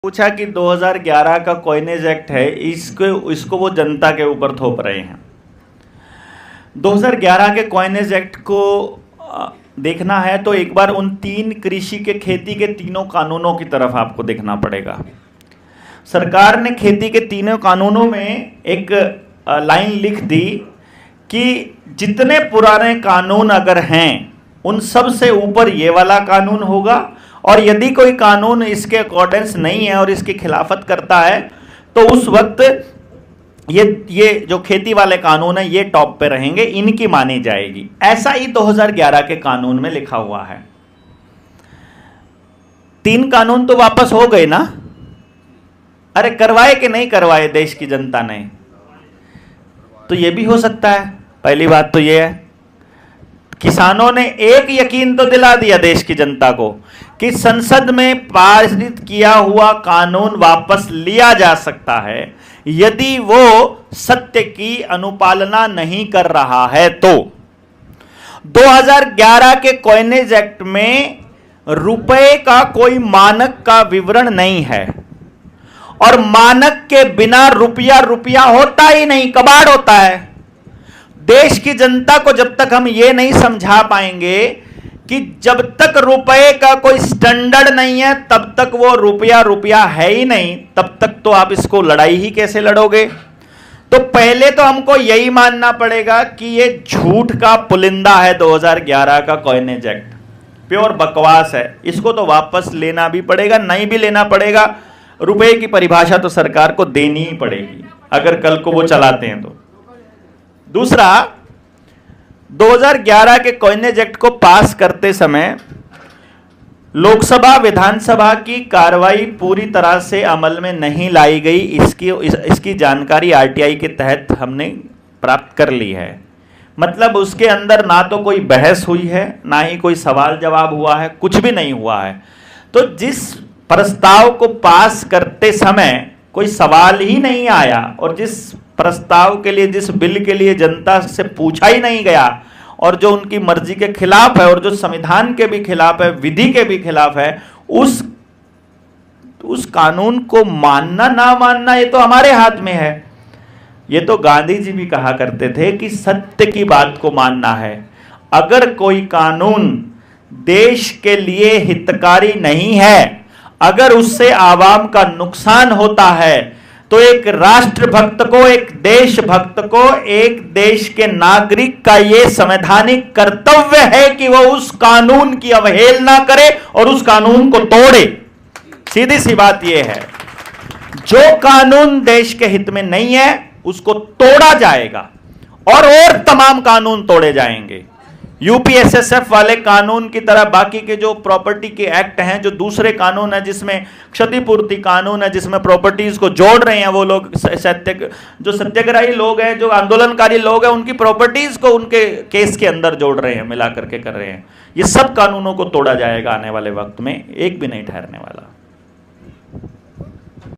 पूछा कि 2011 का कॉइनेज एक्ट है, इसको वो जनता के ऊपर थोप रहे हैं। 2011 के कॉइनेज एक्ट को देखना है तो एक बार उन तीन कृषि के खेती के तीनों कानूनों की तरफ आपको देखना पड़ेगा। सरकार ने खेती के तीनों कानूनों में एक लाइन लिख दी कि जितने पुराने कानून अगर हैं उन सब से ऊपर ये वाला कानून होगा, और यदि कोई कानून इसके अकॉर्डेंस नहीं है और इसकी खिलाफत करता है तो उस वक्त ये जो खेती वाले कानून है ये टॉप पे रहेंगे, इनकी मानी जाएगी। ऐसा ही 2011 के कानून में लिखा हुआ है। तीन कानून तो वापस हो गए ना? अरे करवाए कि नहीं करवाए देश की जनता ने? तो ये भी हो सकता है। पहली बात तो ये है, किसानों ने एक यकीन तो दिला दिया देश की जनता को कि संसद में पारित किया हुआ कानून वापस लिया जा सकता है यदि वो सत्य की अनुपालना नहीं कर रहा है। तो 2011 के कॉइनेज एक्ट में रुपए का कोई मानक का विवरण नहीं है, और मानक के बिना रुपया होता ही नहीं, कबाड़ होता है। देश की जनता को जब तक हम ये नहीं समझा पाएंगे कि जब तक रुपए का कोई स्टैंडर्ड नहीं है तब तक वो रुपया है ही नहीं, तब तक तो आप इसको लड़ाई ही कैसे लड़ोगे? तो पहले तो हमको यही मानना पड़ेगा कि ये झूठ का पुलिंदा है। 2011 का कॉइनेज एक्ट प्योर बकवास है। इसको तो वापस लेना भी पड़ेगा, नहीं भी लेना पड़ेगा, रुपए की परिभाषा तो सरकार को देनी ही पड़ेगी अगर कल को वो चलाते हैं तो। दूसरा, 2011 के कॉइनेज एक्ट को पास करते समय लोकसभा विधानसभा की कार्रवाई पूरी तरह से अमल में नहीं लाई गई। इसकी जानकारी आरटीआई के तहत हमने प्राप्त कर ली है। मतलब उसके अंदर ना तो कोई बहस हुई है, ना ही कोई सवाल जवाब हुआ है, कुछ भी नहीं हुआ है। तो जिस प्रस्ताव को पास करते समय कोई सवाल ही नहीं आया, और जिस प्रस्ताव के लिए, जिस बिल के लिए जनता से पूछा ही नहीं गया, और जो उनकी मर्जी के खिलाफ है और जो संविधान के भी खिलाफ है, विधि के भी खिलाफ है, उस कानून को मानना ना मानना ये तो हमारे हाथ में है। ये तो गांधी जी भी कहा करते थे कि सत्य की बात को मानना है। अगर कोई कानून देश के लिए हितकारी नहीं है, अगर उससे आवाम का नुकसान होता है, तो एक राष्ट्रभक्त को, एक देशभक्त को, एक देश के नागरिक का यह संवैधानिक कर्तव्य है कि वह उस कानून की अवहेलना करे और उस कानून को तोड़े। सीधी सी बात यह है, जो कानून देश के हित में नहीं है उसको तोड़ा जाएगा, और तमाम कानून तोड़े जाएंगे। यूपीएसएसएफ वाले कानून की तरह बाकी के जो प्रॉपर्टी के एक्ट हैं, जो दूसरे कानून है, जिसमें क्षतिपूर्ति कानून है, जिसमें प्रॉपर्टीज को जोड़ रहे हैं वो लोग, जो सत्याग्रही लोग हैं, जो आंदोलनकारी लोग हैं, उनकी प्रॉपर्टीज को उनके केस के अंदर जोड़ रहे हैं, मिला करके कर रहे हैं। ये सब कानूनों को तोड़ा जाएगा आने वाले वक्त में, एक भी नहीं ठहरने वाला।